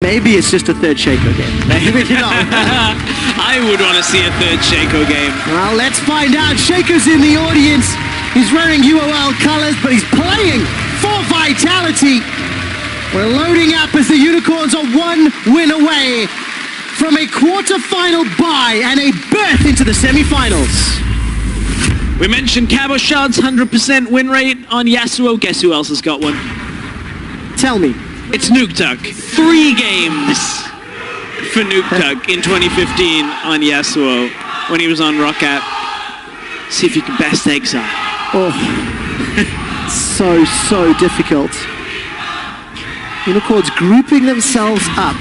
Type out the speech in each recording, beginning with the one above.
Maybe it's just a third Shaco game. Maybe not. I would want to see a third Shaco game. Well, let's find out. Shaco's in the audience. He's wearing UOL colors, but he's playing for Vitality. We're loading up as the Unicorns are one win away from a quarter-final bye and a berth into the semi-finals. We mentioned Cabochard's 100% win rate on Yasuo. Guess who else has got one? Tell me. It's Nukeduck. 3 games for Nukeduck in 2015 on Yasuo when he was on Rockat. See if you can best Exile. Oh, so difficult. Unicorns grouping themselves up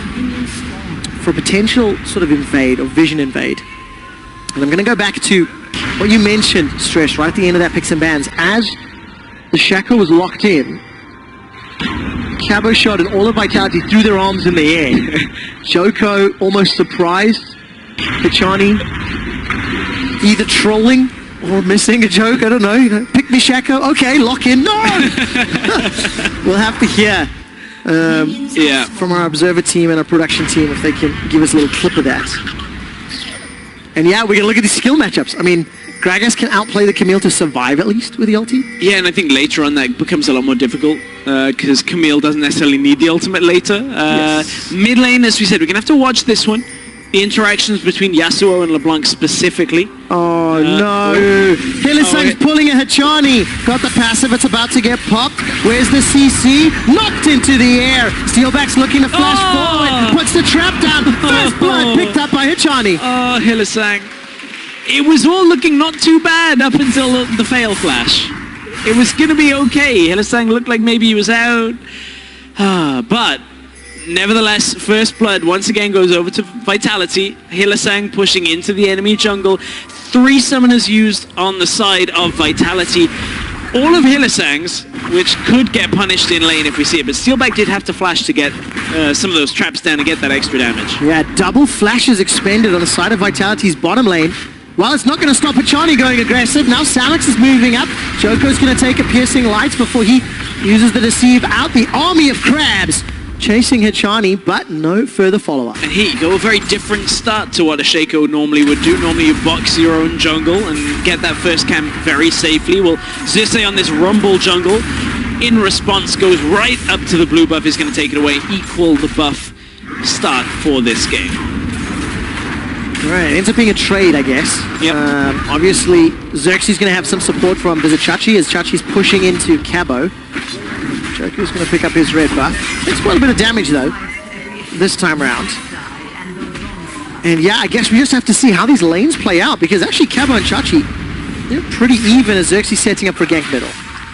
for a potential sort of invade or vision invade. And I'm going to go back to what you mentioned, Stress, right at the end of that Picks and Bans. As the Shaco was locked in, Cabochard and all of Vitality threw their arms in the air. Joko almost surprised. Hichani either trolling or missing a joke, I don't know. Pick me Shaco, okay, lock in, no! We'll have to hear from our observer team and our production team if they can give us a little clip of that. And yeah, we're going to look at these skill matchups. I mean, Gragas can outplay the Camille to survive at least with the ulti. Yeah, and I think later on that becomes a lot more difficult because Camille doesn't necessarily need the ultimate later. Yes. Mid lane, as we said, we're going to have to watch this one. The interactions between Yasuo and LeBlanc specifically. Oh no! Hylissang's pulling a Hichani. Got the passive, it's about to get popped. Where's the CC? Knocked into the air. Steelback's looking to flash forward. Puts the trap down. First blood picked up by Hichani. Oh, Hylissang. It was all looking not too bad up until the fail flash. It was going to be okay. Hylissang looked like maybe he was out. But nevertheless, first blood once again goes over to Vitality. Hylissang pushing into the enemy jungle. 3 summoners used on the side of Vitality. All of Hylissang's, which could get punished in lane if we see it, but Steelback did have to flash to get some of those traps down to get that extra damage. Yeah, double flashes expended on the side of Vitality's bottom lane. Well, it's not going to stop Hichani going aggressive. Now Samix is moving up. Joko's going to take a piercing lights before he uses the deceive out. The army of crabs chasing Hichani, but no further follow-up. And here you go, a very different start to what a Shaco normally would do. Normally you box your own jungle and get that first camp very safely. Well, Xerxes on this Rumble jungle, in response, goes right up to the blue buff, is going to take it away, equal the buff start for this game. Right, ends up being a trade, I guess. Yep. Obviously, Xerxes going to have some support from Chachi as Chachi's pushing into Cabo. Joker's going to pick up his red buff. Takes quite a bit of damage, though, this time around. And yeah, I guess we just have to see how these lanes play out, because actually Cabo and Chachi, they're pretty even as Xerxes setting up for gank middle.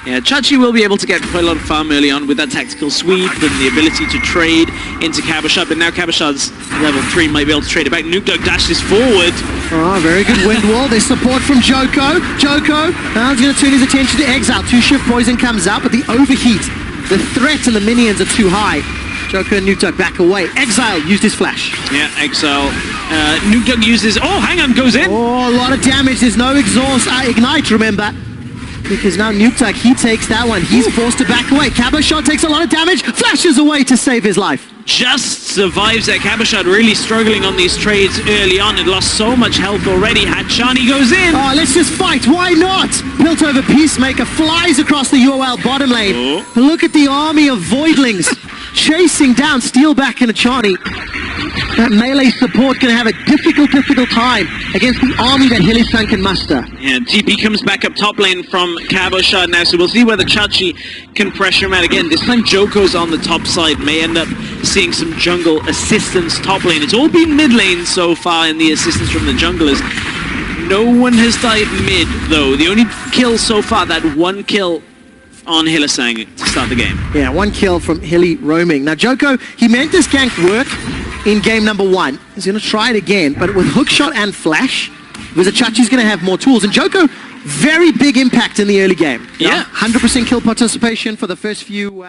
Yeah, Chachi will be able to get quite a lot of farm early on with that tactical sweep and the ability to trade into Cabochard, but now Cabochard's level 3 might be able to trade it back. Nukeduck dashes forward. Oh, very good wind wall. There's support from Joko. Joko now he's going to turn his attention to Exile. 2-shift poison comes out, but the overheat, the threat and the minions are too high. Joko and Nukeduck back away. Exile used his flash. Yeah, Exile. Nukeduck uses... Oh, hang on, goes in. Oh, a lot of damage. There's no exhaust. Ignite, remember. Because now Nukeduck, he takes that one. He's forced to back away. Cabochard takes a lot of damage. Flashes away to save his life. Just survives there. Cabochard really struggling on these trades early on and lost so much health already. Hichani goes in. Oh, let's just fight. Why not? Built over Peacemaker flies across the UOL bottom lane. Oh. Look at the army of Voidlings chasing down Steelback and Hichani. That melee support going to have a difficult time against the army that Hylissang can muster. Yeah, TP comes back up top lane from Cabochard now, so we'll see whether Chachi can pressure him out again. This time Joko's on the top side, may end up seeing some jungle assistance top lane. It's all been mid lane so far in the assistance from the junglers. No one has died mid, though. The only kill so far, that one kill on Hylissang to start the game. Yeah, 1 kill from Hilly roaming. Now Joko, he meant this gank work in game number 1. He's going to try it again, but with hookshot and flash, Chachi's going to have more tools. And Joko, very big impact in the early game. Yeah. 100% kill participation for the first few...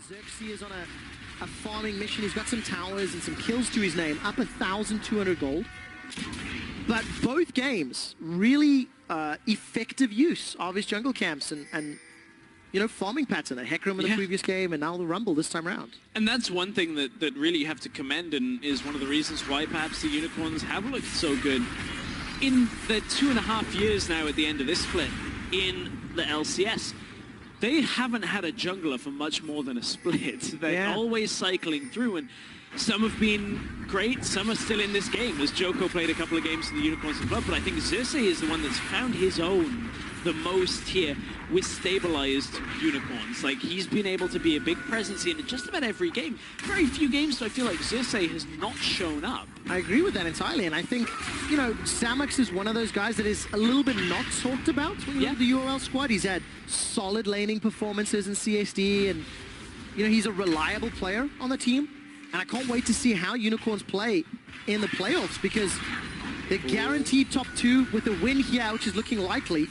Xerxes is on a farming mission. He's got some towers and some kills to his name, up 1,200 gold. But both games, really effective use of his jungle camps and you know, farming pattern. A Hecarim in the previous game and now the Rumble this time around. And that's one thing that really you have to commend and is one of the reasons why perhaps the Unicorns have looked so good. In the 2.5 years now at the end of this split in the LCS, they haven't had a jungler for much more than a split. They're always cycling through, and some have been great, some are still in this game, as Joko played a couple of games in the Unicorns as well, but I think Xerxes is the one that's found his own the most here with stabilized Unicorns. Like, he's been able to be a big presence in just about every game. Very few games do I feel like Xerxes has not shown up. I agree with that entirely, and I think, you know, Samux is one of those guys that is a little bit not talked about when you look at the UOL squad. He's had solid laning performances in CSD, and, you know, he's a reliable player on the team, and I can't wait to see how Unicorns play in the playoffs, because they're guaranteed top 2 with a win here, which is looking likely.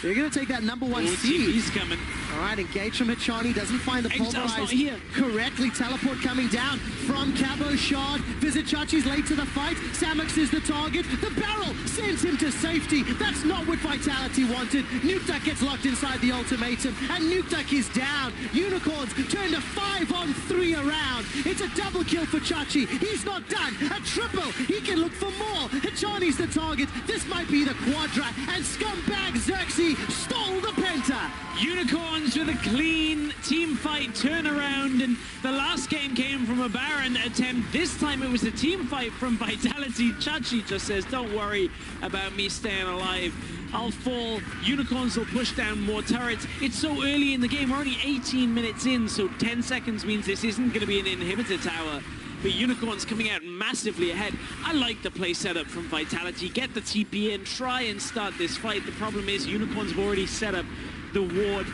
They're going to take that number 1 seed. He's coming. All right, engage from Hachani. Doesn't find the pulverize correctly. Teleport coming down from Cabo Shard. Vizichachi's late to the fight. Samux is the target. The barrel sends him to safety. That's not what Vitality wanted. Nukeduck gets locked inside the ultimatum, and Nukeduck is down. Unicorns turn to 5-on-3 around. It's a double kill for Chachi. He's not done. A triple. He can look for more. Hachani's the target. This might be the quadra, and scumbag Xerxes stole the penta. Unicorns with a clean team fight turnaround, and the last game came from a Baron attempt. This time it was a team fight from Vitality. Chachi just says, don't worry about me staying alive. I'll fall. Unicorns will push down more turrets. It's so early in the game. We're only 18 minutes in, so 10 seconds means this isn't going to be an inhibitor tower. But Unicorns coming out massively ahead. I like the play setup from Vitality. Get the TP in, try and start this fight. The problem is Unicorns have already set up the ward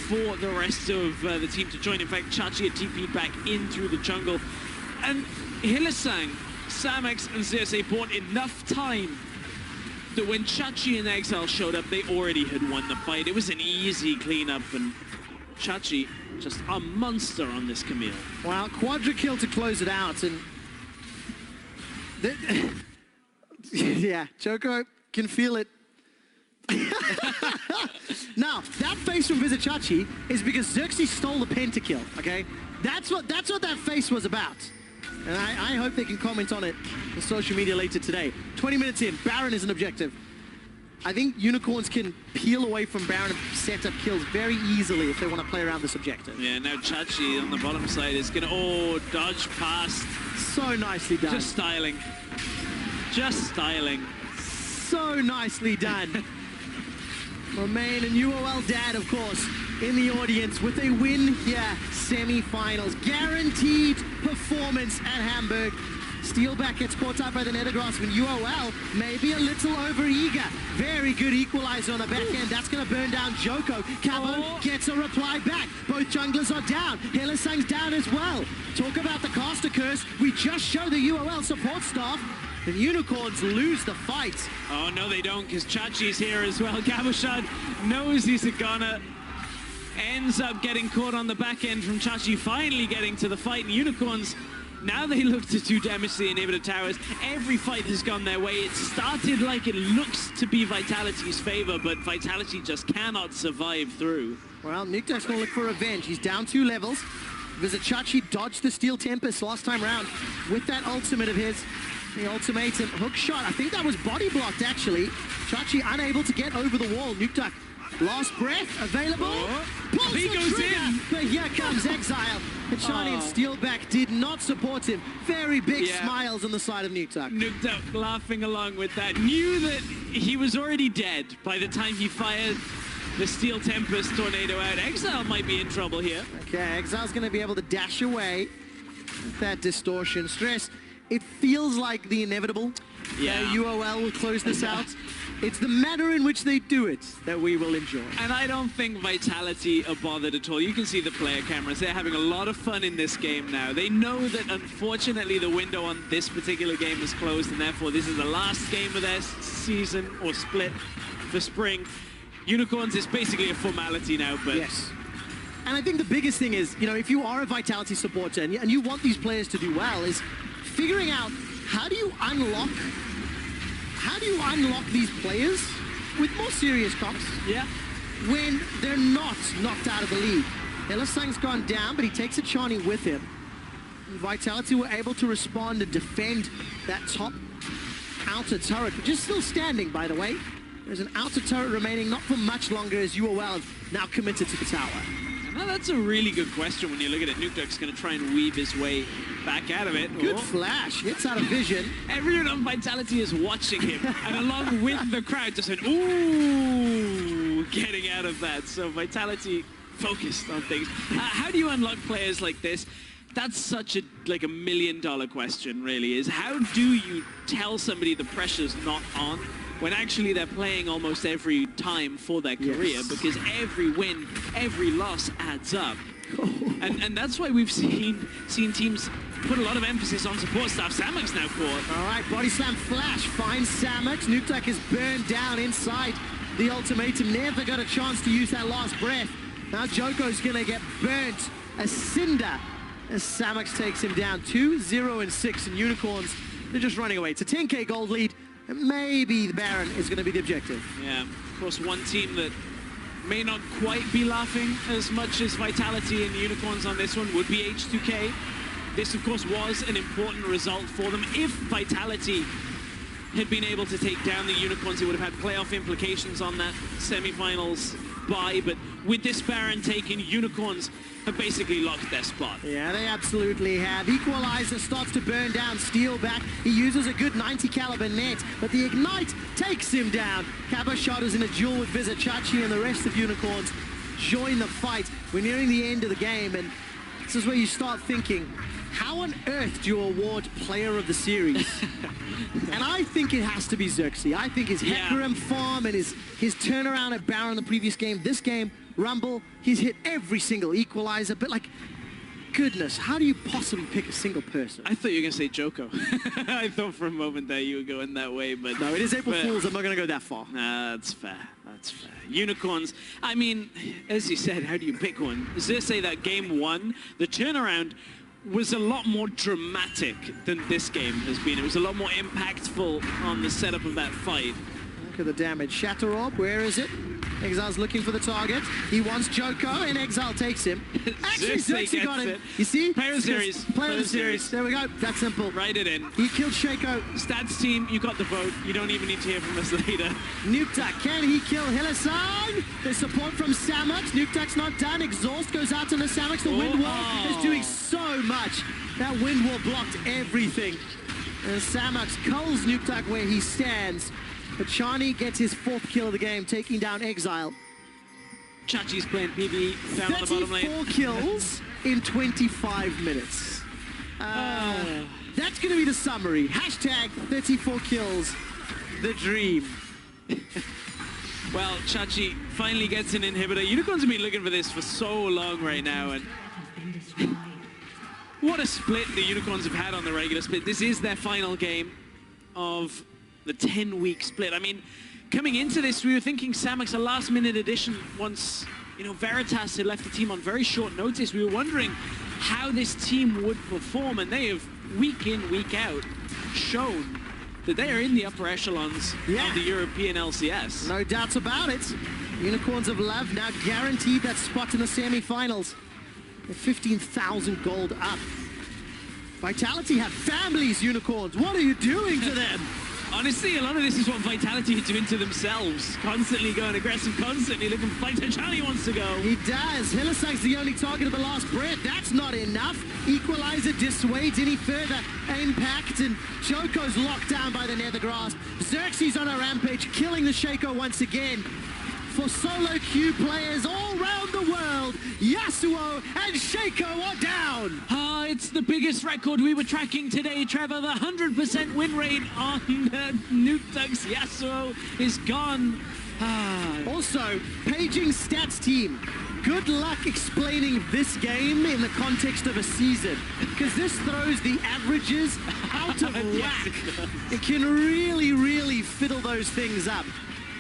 for the rest of the team to join. In fact, Chachi had TP'd back in through the jungle. And Hylissang, Samux and Xerxes bought enough time that when Chachi and Exile showed up, they already had won the fight. It was an easy cleanup, and Chachi just a monster on this Camille. Wow, quadra kill to close it out, and yeah, Joko can feel it. Now, that face from Vizichachi is because Xerxes stole the pentakill, okay? That's what that face was about. And I hope they can comment on it on social media later today. 20 minutes in, Baron is an objective. I think Unicorns can peel away from Baron and set up kills very easily if they want to play around this objective. Yeah, now Chachi on the bottom side is going to, dodge past. So nicely done. Just styling. Just styling. So nicely done. Romain and UOL Dad, of course, in the audience with a win here. Semi-finals. Guaranteed performance at Hamburg. Steelback gets caught up by the Nethergrass when UOL may be a little over-eager. Very good equalizer on the back end. That's going to burn down Joko. Cabo gets a reply back. Both junglers are down. Hylissang's down as well. Talk about the caster curse. We just show the UOL support staff. The Unicorns lose the fight. Oh, no, they don't, because Chachi's here as well. Cabochard knows he's a gunner. Ends up getting caught on the back end from Chachi, finally getting to the fight. And Unicorns, now they look to do damage to the inhibitor towers. Every fight has gone their way. It started like it looks to be Vitality's favor, but Vitality just cannot survive through. Well, Nukeduck's going to look for revenge. He's down 2 levels. Vizichachi dodged the Steel Tempest last time round with that ultimate of his. The ultimatum hook shot. I think that was body blocked, actually. Chachi unable to get over the wall. Nukeduck, last breath available. Pulls he the goes trigger, in. but here comes Exile. Hachani and Steelback did not support him. Very big smiles on the side of Nukeduck. Nukeduck laughing along with that. Knew that he was already dead by the time he fired the Steel Tempest tornado out. Exile might be in trouble here. Okay, Exile's going to be able to dash away with that distortion. Stress. It feels like the inevitable. Yeah. UOL will close this out. It's the manner in which they do it that we will enjoy. And I don't think Vitality are bothered at all. You can see the player cameras. They're having a lot of fun in this game now. They know that, unfortunately, the window on this particular game is closed, and therefore this is the last game of their season or split for spring. Unicorns is basically a formality now, but yes. And I think the biggest thing is, you know, if you are a Vitality supporter and you want these players to do well, is figuring out how do you unlock these players with more serious comps when they're not knocked out of the league. Hylissang's gone down, but he takes a Chani with him. Vitality were able to respond and defend that top outer turret, which is still standing, by the way. There's an outer turret remaining, not for much longer, as you are well now committed to the tower. Now that's a really good question when you look at it. Nukeduck's going to try and weave his way back out of it. Good flash, hits out of vision. Everyone on Vitality is watching him, and along with the crowd just said, ooh, getting out of that. So Vitality focused on things. How do you unlock players like this? That's such a $1 million question, really, is how do you tell somebody the pressure's not on when actually they're playing almost every time for their career, because every win, every loss adds up. And that's why we've seen teams put a lot of emphasis on support staff. Samek's now caught. All right, body slam flash finds Samek. Nukeduck is burned down inside the ultimatum. Never got a chance to use that last breath. Now Joko's going to get burnt. A cinder as Samek takes him down. 2, 0, and 6, and Unicorns, they're just running away. It's a 10k gold lead. And maybe the Baron is going to be the objective. Yeah, of course, one team that may not quite be laughing as much as Vitality and Unicorns on this one would be H2K. This, of course, was an important result for them. If Vitality had been able to take down the Unicorns, it would have had playoff implications on that semi-finals bye. But with this Baron taken, Unicorns have basically locked their spot. Yeah, they absolutely have. Equalizer starts to burn down Steel back. He uses a good 90 caliber net, but the Ignite takes him down. Cabo Shot is in a duel with Vizichachi, and the rest of Unicorns join the fight. We're nearing the end of the game, and this is where you start thinking, how on earth do you award Player of the Series? And I think it has to be Xerxes. I think his Hecarim farm and his turnaround at Baron the previous game, this game, Rumble, he's hit every single equalizer, but goodness, how do you possibly pick a single person? I thought you were going to say Joko. I thought for a moment that you were going that way, but... No, it is April Fool's, I'm not going to go that far. Nah, that's fair, that's fair. Unicorns, I mean, as you said, how do you pick one? Xerxes, that game 1, the turnaround was a lot more dramatic than this game has been. It was a lot more impactful on the setup of that fight. Look at the damage. Shatterob, where is it? Exile's looking for the target. He wants Joko, and Exile takes him. Actually, Xerxes got him. You see? Player of the series. Player of the series. There we go. That's simple. Write it in. He killed Shaco. Stats team, you got the vote. You don't even need to hear from us later. Nukeduck, can he kill Hylissang? There's support from Samek. Nukeduck's not done. Exhaust goes out to the Samek. The wind wall is doing so much. That wind wall blocked everything. And Samek culls Nukeduck where he stands. But Chani gets his 4th kill of the game, taking down Exile. Chachi's playing PvE down on the bottom lane. 34 kills in 25 minutes. That's going to be the summary. Hashtag 34 kills, the dream. Well, Chachi finally gets an inhibitor. Unicorns have been looking for this for so long right now, and what a split the Unicorns have had on the regular split. This is their final game of the 10-week split. I mean, coming into this, we were thinking Samek's a last-minute addition once, you know, Veritas had left the team on very short notice. We were wondering how this team would perform, and they have, week in, week out, shown that they are in the upper echelons of the European LCS. No doubts about it. Unicorns of Love now guaranteed that spot in the semi-finals. They're 15,000 gold up. Vitality have families, Unicorns. What are you doing to them? Honestly, a lot of this is what Vitality are doing to themselves. Constantly going aggressive, constantly looking for fight. Chani wants to go. He does. Hylissang's the only target of the last breath. That's not enough. Equalizer dissuades any further impact, and Joko's locked down by the Nether Grasp. Xerxes on a rampage, killing the Shaco once again. For solo queue players all around the world, Yasuo and Shaco are down. It's the biggest record we were tracking today, Trevor. The 100% win rate on Nukeduck's Yasuo is gone. Also, paging stats team. Good luck explaining this game in the context of a season, because this throws the averages out of whack. It can really, really fiddle those things up.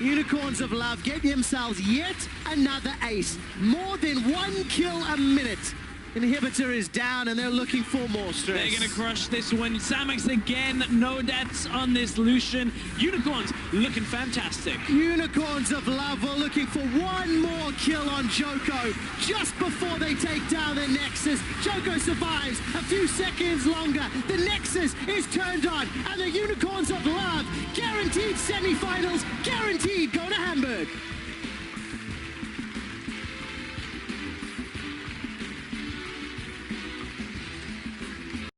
Unicorns of Love get themselves yet another ace. More than 1 kill a minute. Inhibitor is down and they're looking for more stress. They're going to crush this one. Samex again, no deaths on this Lucian. Unicorns looking fantastic. Unicorns of Love were looking for one more kill on Joko just before they take down the Nexus. Joko survives a few seconds longer. The Nexus is turned on and the Unicorns of Love guaranteed semi-finals, guaranteed going to Hamburg.